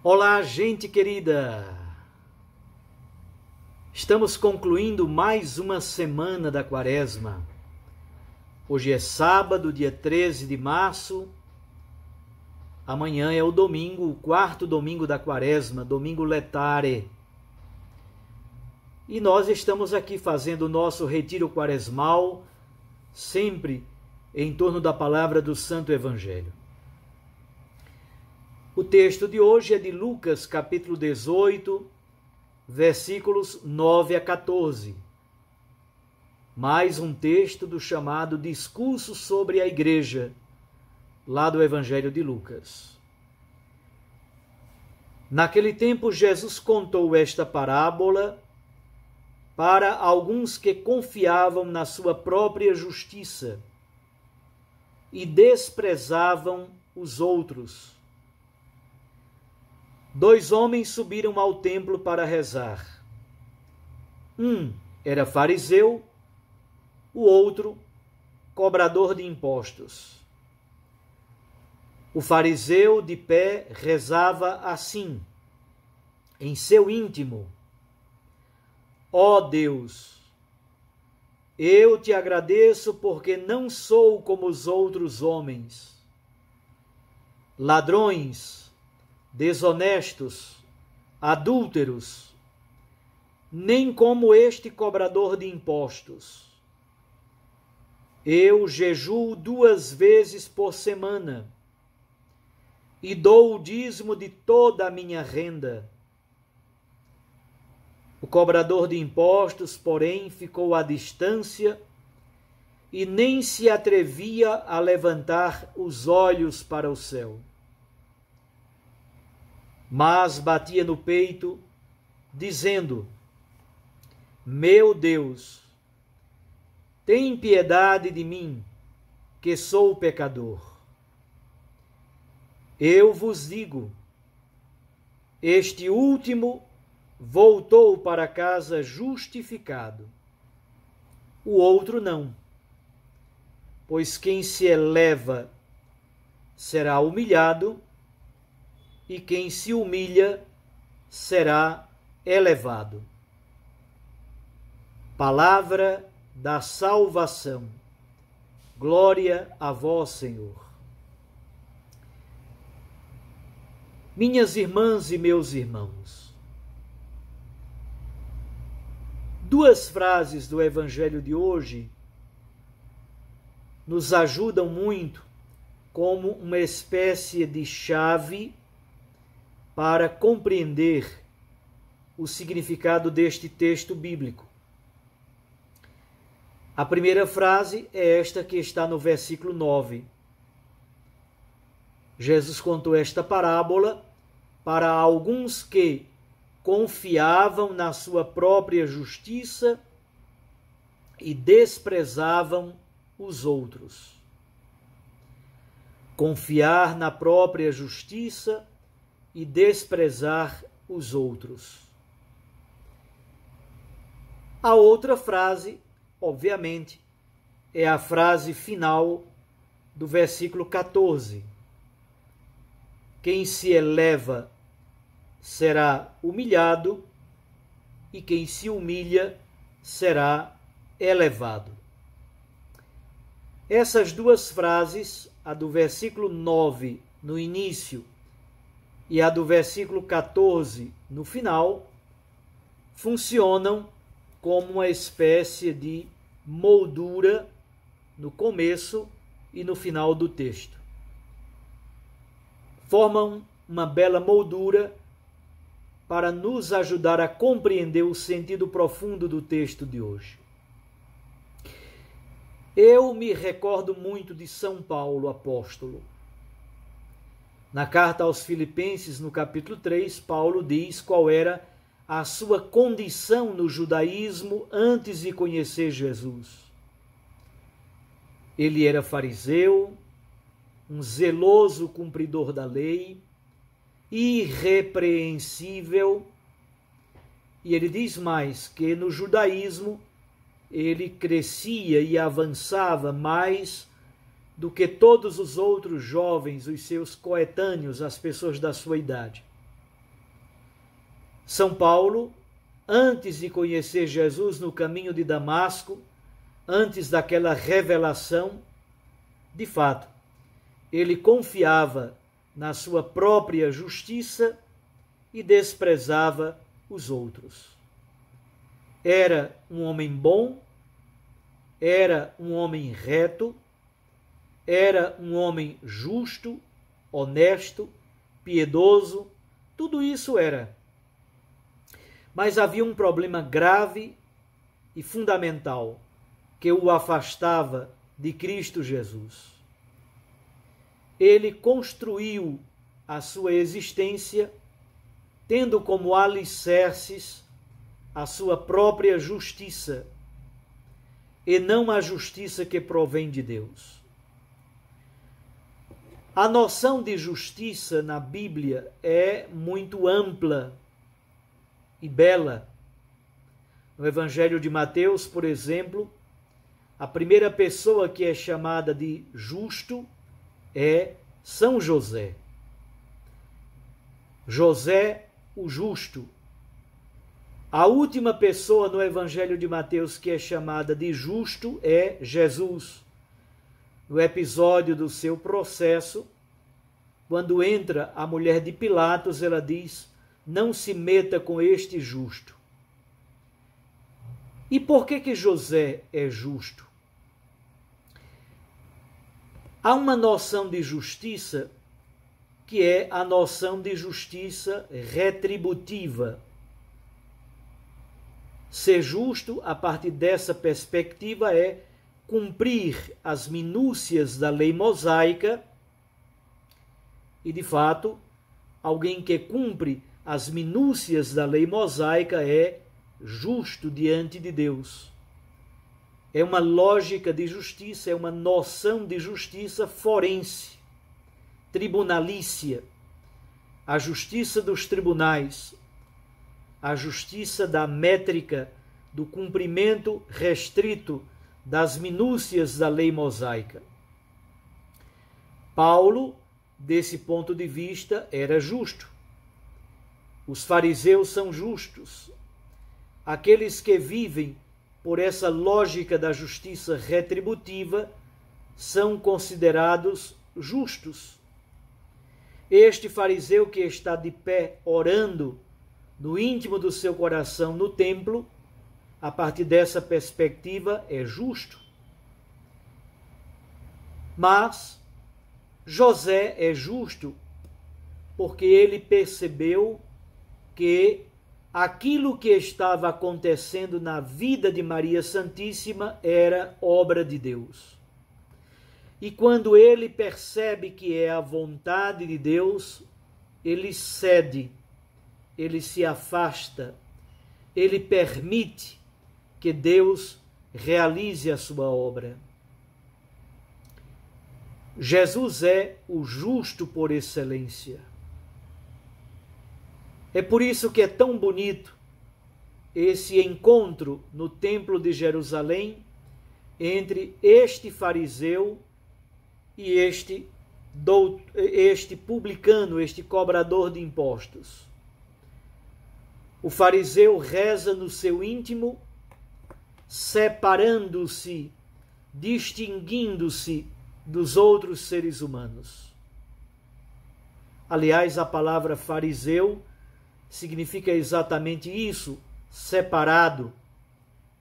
Olá, gente querida! Estamos concluindo mais uma semana da Quaresma. Hoje é sábado, dia 13 de março. Amanhã é o domingo, o quarto domingo da Quaresma, domingo Letare. E nós estamos aqui fazendo o nosso retiro quaresmal, sempre em torno da palavra do Santo Evangelho. O texto de hoje é de Lucas, capítulo 18, versículos 9 a 14. Mais um texto do chamado Discurso sobre a Igreja, lá do Evangelho de Lucas. Naquele tempo, Jesus contou esta parábola para alguns que confiavam na sua própria justiça e desprezavam os outros. Dois homens subiram ao templo para rezar. Um era fariseu, o outro cobrador de impostos. O fariseu, de pé, rezava assim, em seu íntimo: Ó Deus, eu te agradeço porque não sou como os outros homens, ladrões, desonestos, adúlteros, nem como este cobrador de impostos. Eu jejuo 2 vezes por semana e dou o dízimo de toda a minha renda. O cobrador de impostos, porém, ficou à distância e nem se atrevia a levantar os olhos para o céu. Mas batia no peito, dizendo: Meu Deus, tem piedade de mim, que sou pecador. Eu vos digo, este último voltou para casa justificado, o outro não. Pois quem se eleva será humilhado, e quem se humilha será elevado. Palavra da salvação. Glória a vós, Senhor. Minhas irmãs e meus irmãos, 2 frases do Evangelho de hoje nos ajudam muito como uma espécie de chave para compreender o significado deste texto bíblico. A primeira frase é esta que está no versículo 9. Jesus contou esta parábola para alguns que confiavam na sua própria justiça e desprezavam os outros. Confiar na própria justiça e desprezar os outros. A outra frase, obviamente, é a frase final do versículo 14. Quem se eleva será humilhado e quem se humilha será elevado. Essas 2 frases, a do versículo 9 no início e a do versículo 14 no final, funcionam como uma espécie de moldura no começo e no final do texto. Formam uma bela moldura para nos ajudar a compreender o sentido profundo do texto de hoje. Eu me recordo muito de São Paulo, apóstolo. Na carta aos Filipenses, no capítulo 3, Paulo diz qual era a sua condição no judaísmo antes de conhecer Jesus. Ele era fariseu, um zeloso cumpridor da lei, irrepreensível, e ele diz mais que no judaísmo ele crescia e avançava mais do que todos os outros jovens, os seus coetâneos, as pessoas da sua idade. São Paulo, antes de conhecer Jesus no caminho de Damasco, antes daquela revelação, de fato, ele confiava na sua própria justiça e desprezava os outros. Era um homem bom, era um homem reto, era um homem justo, honesto, piedoso, tudo isso era. Mas havia um problema grave e fundamental que o afastava de Cristo Jesus. Ele construiu a sua existência tendo como alicerces a sua própria justiça e não a justiça que provém de Deus. A noção de justiça na Bíblia é muito ampla e bela. No Evangelho de Mateus, por exemplo, a primeira pessoa que é chamada de justo é São José. José, o justo. A última pessoa no Evangelho de Mateus que é chamada de justo é Jesus. No episódio do seu processo, quando entra a mulher de Pilatos, ela diz: não se meta com este justo. E por que José é justo? Há uma noção de justiça que é a noção de justiça retributiva. Ser justo, a partir dessa perspectiva, é cumprir as minúcias da lei mosaica e, de fato, alguém que cumpre as minúcias da lei mosaica é justo diante de Deus. É uma lógica de justiça, é uma noção de justiça forense, tribunalícia, a justiça dos tribunais, a justiça da métrica, do cumprimento restrito das minúcias da lei mosaica. Paulo, desse ponto de vista, era justo. Os fariseus são justos. Aqueles que vivem por essa lógica da justiça retributiva são considerados justos. Este fariseu que está de pé orando no íntimo do seu coração no templo, a partir dessa perspectiva, é justo. Mas José é justo porque ele percebeu que aquilo que estava acontecendo na vida de Maria Santíssima era obra de Deus. E quando ele percebe que é a vontade de Deus, ele cede, ele se afasta, ele permite que Deus realize a sua obra. Jesus é o justo por excelência. É por isso que é tão bonito esse encontro no Templo de Jerusalém entre este fariseu e este publicano, este cobrador de impostos. O fariseu reza no seu íntimo, separando-se, distinguindo-se dos outros seres humanos. Aliás, a palavra fariseu significa exatamente isso, separado.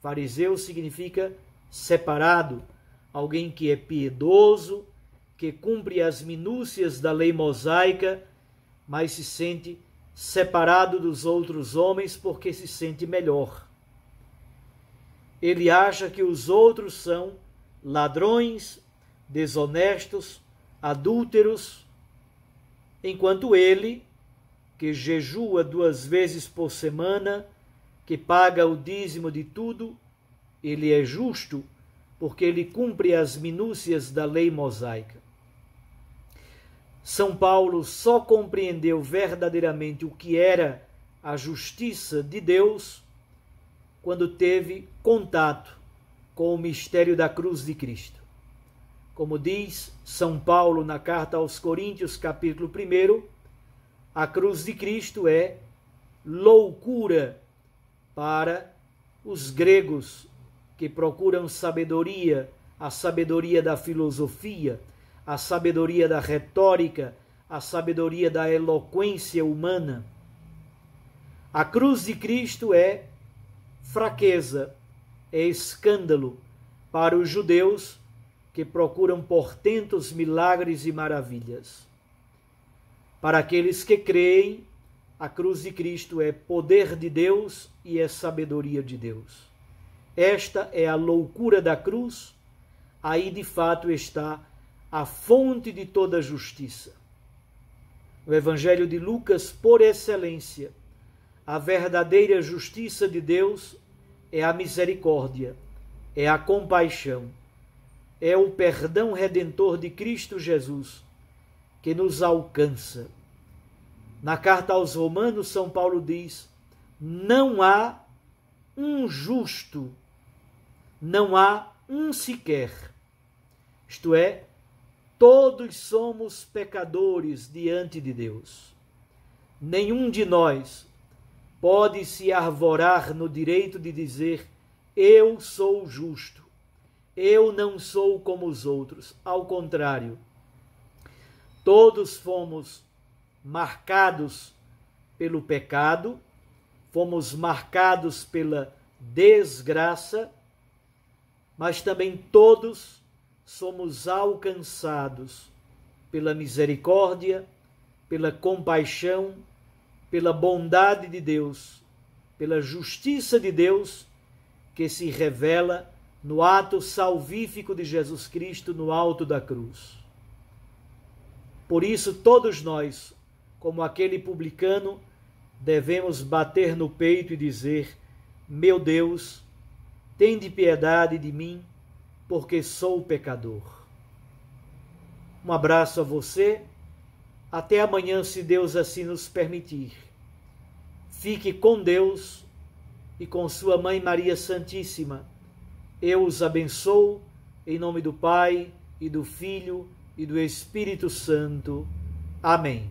Fariseu significa separado, alguém que é piedoso, que cumpre as minúcias da lei mosaica, mas se sente separado dos outros homens porque se sente melhor. Ele acha que os outros são ladrões, desonestos, adúlteros, enquanto ele, que jejua 2 vezes por semana, que paga o dízimo de tudo, ele é justo porque ele cumpre as minúcias da lei mosaica. São Paulo só compreendeu verdadeiramente o que era a justiça de Deus quando teve contato com o mistério da cruz de Cristo. Como diz São Paulo na carta aos Coríntios, capítulo 1, a cruz de Cristo é loucura para os gregos que procuram sabedoria, a sabedoria da filosofia, a sabedoria da retórica, a sabedoria da eloquência humana. A cruz de Cristo é fraqueza, é escândalo para os judeus que procuram portentos, milagres e maravilhas. Para aqueles que creem, a cruz de Cristo é poder de Deus e é sabedoria de Deus. Esta é a loucura da cruz, aí de fato está a fonte de toda justiça. O Evangelho de Lucas, por excelência, a verdadeira justiça de Deus é a misericórdia, é a compaixão, é o perdão redentor de Cristo Jesus que nos alcança. Na carta aos Romanos, São Paulo diz: não há um justo, não há um sequer. Isto é, todos somos pecadores diante de Deus. Nenhum de nós pode se arvorar no direito de dizer: eu sou justo, eu não sou como os outros. Ao contrário, todos fomos marcados pelo pecado, fomos marcados pela desgraça, mas também todos somos alcançados pela misericórdia, pela compaixão, pela bondade de Deus, pela justiça de Deus, que se revela no ato salvífico de Jesus Cristo no alto da cruz. Por isso, todos nós, como aquele publicano, devemos bater no peito e dizer: meu Deus, tende piedade de mim, porque sou pecador. Um abraço a você. Até amanhã, se Deus assim nos permitir. Fique com Deus e com sua Mãe Maria Santíssima. Eu os abençoo em nome do Pai, e do Filho, e do Espírito Santo. Amém.